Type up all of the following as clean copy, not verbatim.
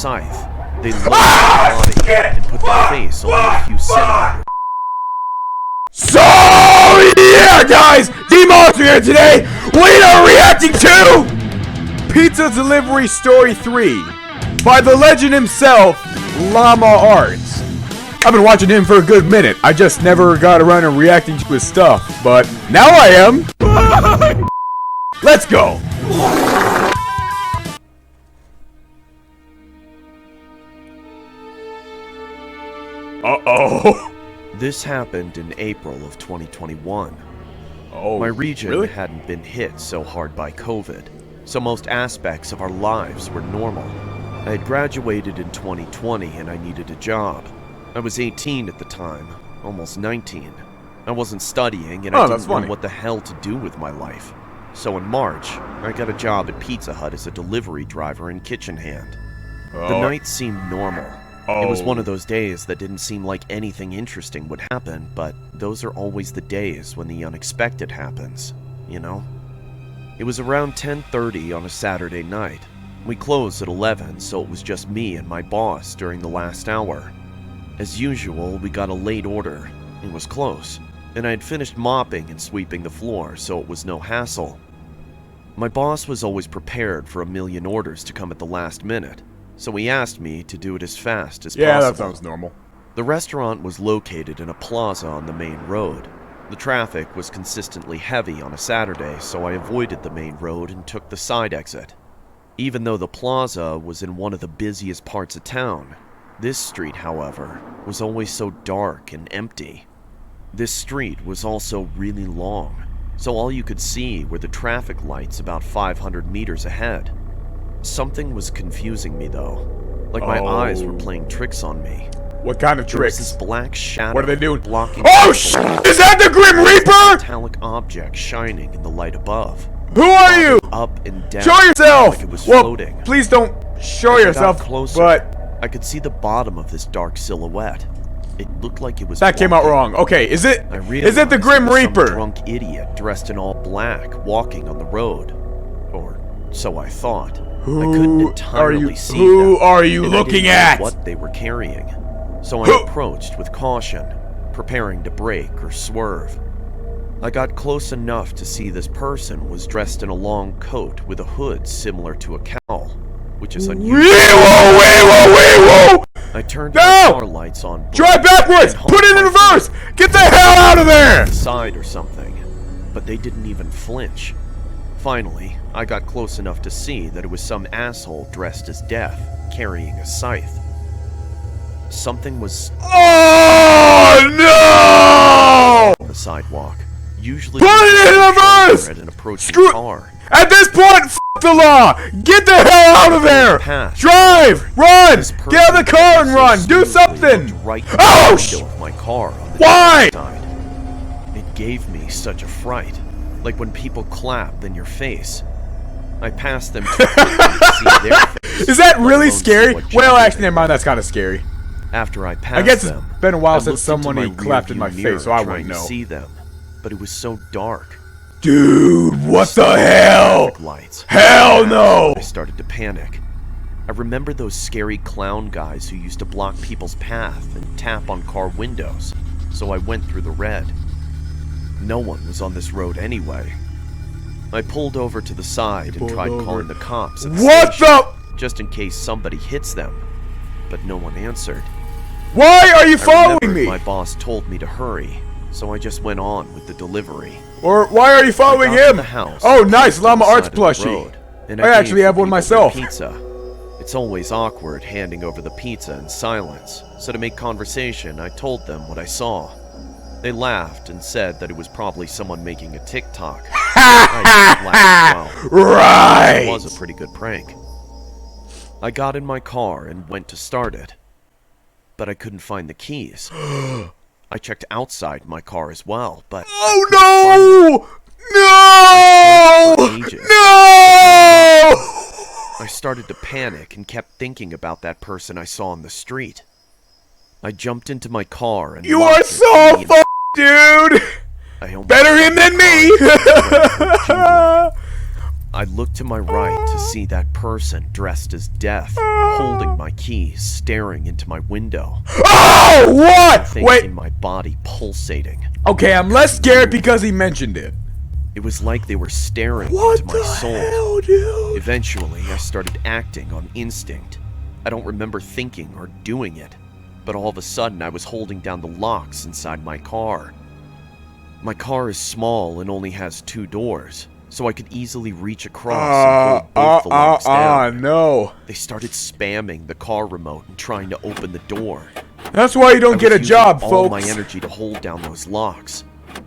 scythe. They lowered the body and put the face only a few centimeters. So, yeah, guys! DEILIVERY here today! We are reacting to Pizza Delivery Story 3 by the legend himself, Llama Arts. I've been watching him for a good minute. I just never got around to reacting to his stuff, but now I am. Let's go! Uh-oh. This happened in April of 2021. Oh, my region really? hadn't been hit so hard by COVID, so most aspects of our lives were normal. I had graduated in 2020 and I needed a job. I was 18 at the time, almost 19. I wasn't studying and I didn't know what the hell to do with my life. So in March, I got a job at Pizza Hut as a delivery driver and kitchen hand. The night seemed normal. It was one of those days that didn't seem like anything interesting would happen, but those are always the days when the unexpected happens, you know? It was around 10:30 on a Saturday night. We closed at 11, so it was just me and my boss during the last hour. As usual, we got a late order. It was close, and I had finished mopping and sweeping the floor, so it was no hassle. My boss was always prepared for a million orders to come at the last minute, so he asked me to do it as fast as possible. Yeah, that sounds normal. The restaurant was located in a plaza on the main road. The traffic was consistently heavy on a Saturday, so I avoided the main road and took the side exit. Even though the plaza was in one of the busiest parts of town, this street, however, was always so dark and empty. This street was also really long, so all you could see were the traffic lights about 500 meters ahead. Something was confusing me though, like my eyes were playing tricks on me. What kind of tricks? There was this black shadow. What are they doing? Blocking Is that the Grim Reaper? Metallic object shining in the light above. Who are you? Up and down. Show yourself! Like it was floating. Please don't show yourself. Closer, but I could see the bottom of this dark silhouette. It looked like it was. That came out wrong. Okay, is it the Grim Reaper? Some drunk idiot dressed in all black walking on the road, or so I thought. I couldn't entirely see Who are you looking at? What they were carrying. So I approached with caution, preparing to brake or swerve. I got close enough to see this person was dressed in a long coat with a hood similar to a cowl, which is unusual. Whoa! I turned my car lights on. Drive backwards! Put it in reverse! Get the hell out of there! Side or something, but they didn't even flinch. Finally, I got close enough to see that it was some asshole dressed as Death, carrying a scythe. Something was on the sidewalk. Usually put it in reverse! An approaching car. At this point, f the law! Get the hell out of there! Drive! Run! Get out of the car and run! Do something! Oh sh! My car on the Why? Side. It gave me such a fright. Like when people clap in your face. I passed them to see their face. Is that really scary? Well, actually, never mind. That's kind of scary. After I passed I guess them, it's been a while since someone clapped in my face, so I wouldn't know. See them, but it was so dark. Dude, what the hell? Lights. Hell no! I started to panic. I remember those scary clown guys who used to block people's path and tap on car windows, so I went through the red. No one was on this road anyway. I pulled over to the side and tried calling the cops at the station, just in case somebody hits them, but no one answered. Why are you following me? My boss told me to hurry, so I just went on with the delivery. Or why are you following him? Oh, nice, Llama Arts plushie. I actually have one myself. Pizza. It's always awkward handing over the pizza in silence, so to make conversation, I told them what I saw. They laughed and said that it was probably someone making a TikTok. I laughed as well. Right! It was a pretty good prank. I got in my car and went to start it, but I couldn't find the keys. I checked outside my car as well, but... Oh no! No! No! I started to panic and kept thinking about that person I saw on the street. I jumped into my car and... You are so f***ed, dude! Better him than me! I looked to my right to see that person dressed as death, holding my keys, staring into my window. Oh, what? Wait. My body pulsating. Okay, I'm less scared because he mentioned it. It was like they were staring What into my soul. the hell, dude? Eventually, I started acting on instinct. I don't remember thinking or doing it, but all of a sudden I was holding down the locks inside my car. My car is small and only has 2 doors, so I could easily reach across and hold both the locks down. No. They started spamming the car remote and trying to open the door. That's why you don't get a job, folks. All my energy to hold down those locks.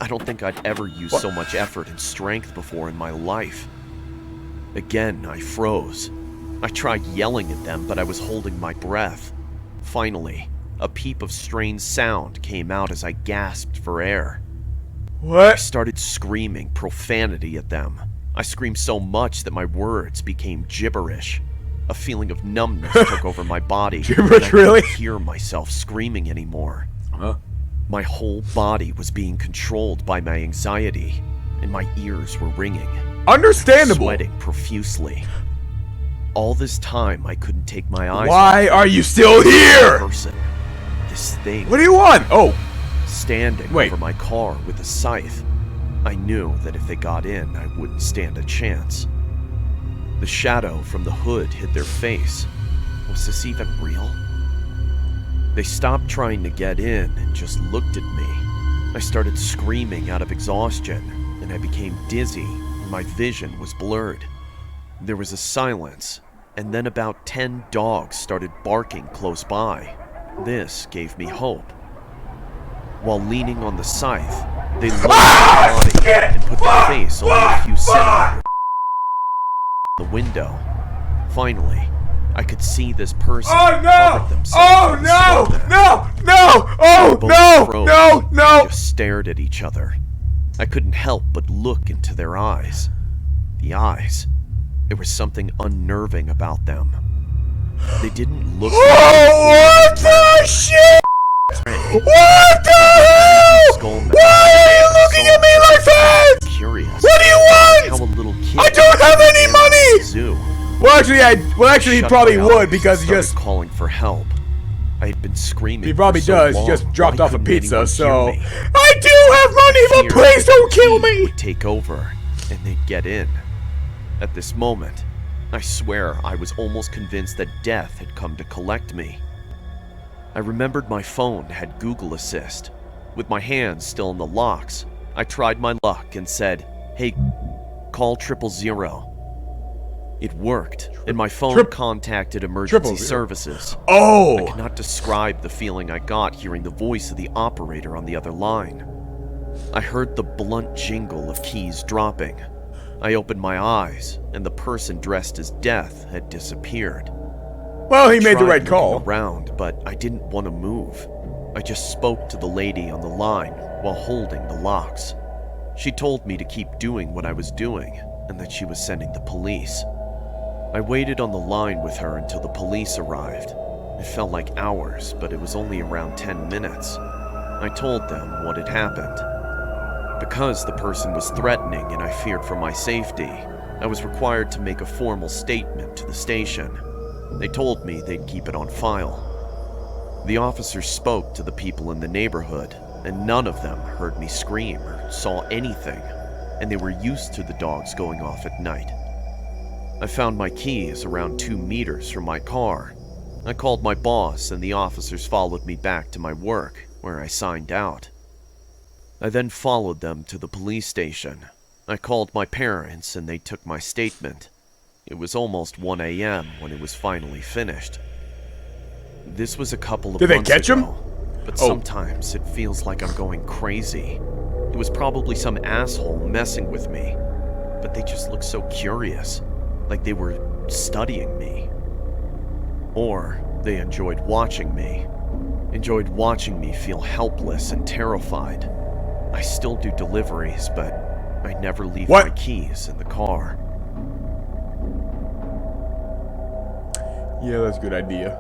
I don't think I'd ever used so much effort and strength before in my life. Again, I froze. I tried yelling at them, but I was holding my breath. Finally, a peep of strange sound came out as I gasped for air. What? I started screaming profanity at them. I screamed so much that my words became gibberish. A feeling of numbness took over my body. Gibberish, really? I couldn't hear myself screaming anymore. Huh? My whole body was being controlled by my anxiety, and my ears were ringing. Understandable. Sweating profusely. All this time, I couldn't take my eyes. Why are you still here? Person, this thing. What do you want? Oh. Standing over my car with a scythe. I knew that if they got in, I wouldn't stand a chance. The shadow from the hood hit their face. Was this even real? They stopped trying to get in and just looked at me. I started screaming out of exhaustion, and I became dizzy, and my vision was blurred. There was a silence, and then about 10 dogs started barking close by. This gave me hope. While leaning on the scythe, they lowered my body and put their face only a few centimeters the window. Finally, I could see this person cover themselves. Oh no! No! No! Oh no! No! No! Just stared at each other. I couldn't help but look into their eyes. The eyes. There was something unnerving about them. They didn't look. Oh, what the shit? What the hell? Why are you looking at me like that? Curious. What do you want? How a little kid I don't have any money. Zoo. Well, actually, he probably would because he just calling for help. I had been screaming. He probably for so does. long. He just dropped Why off a couldn't pizza, anyone so hear me? I do have money, but please don't kill me. Would take over, and they'd get in. At this moment, I swear I was almost convinced that death had come to collect me. I remembered my phone had Google Assist. With my hands still in the locks, I tried my luck and said, "Hey, call 000." It worked, and my phone contacted emergency services. Oh! I cannot describe the feeling I got hearing the voice of the operator on the other line. I heard the blunt jingle of keys dropping. I opened my eyes, and the person dressed as death had disappeared. Well, he made the right call. Around, but I didn't want to move. I just spoke to the lady on the line while holding the locks. She told me to keep doing what I was doing, and that she was sending the police. I waited on the line with her until the police arrived. It felt like hours, but it was only around 10 minutes. I told them what had happened. Because the person was threatening and I feared for my safety, I was required to make a formal statement to the station. They told me they'd keep it on file. The officers spoke to the people in the neighborhood, and none of them heard me scream or saw anything, and they were used to the dogs going off at night. I found my keys around 2 meters from my car. I called my boss, and the officers followed me back to my work, where I signed out. I then followed them to the police station. I called my parents, and they took my statement. It was almost 1 a.m. when it was finally finished. This was a couple of months ago. Did they catch him? But sometimes it feels like I'm going crazy. It was probably some asshole messing with me. But they just looked so curious, like they were studying me. Or they enjoyed watching me. Enjoyed watching me feel helpless and terrified. I still do deliveries, but I never leave my keys in the car. Yeah, that's a good idea.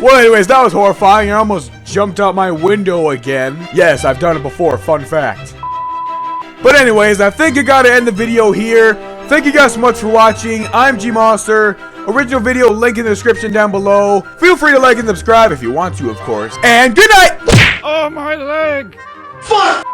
Well, anyways, that was horrifying. I almost jumped out my window again. Yes, I've done it before, fun fact. But anyways, I think I gotta end the video here. Thank you guys so much for watching. I'm GMosser. Original video link in the description down below. Feel free to like and subscribe if you want to, of course. And good night! Oh, my leg! Fuck!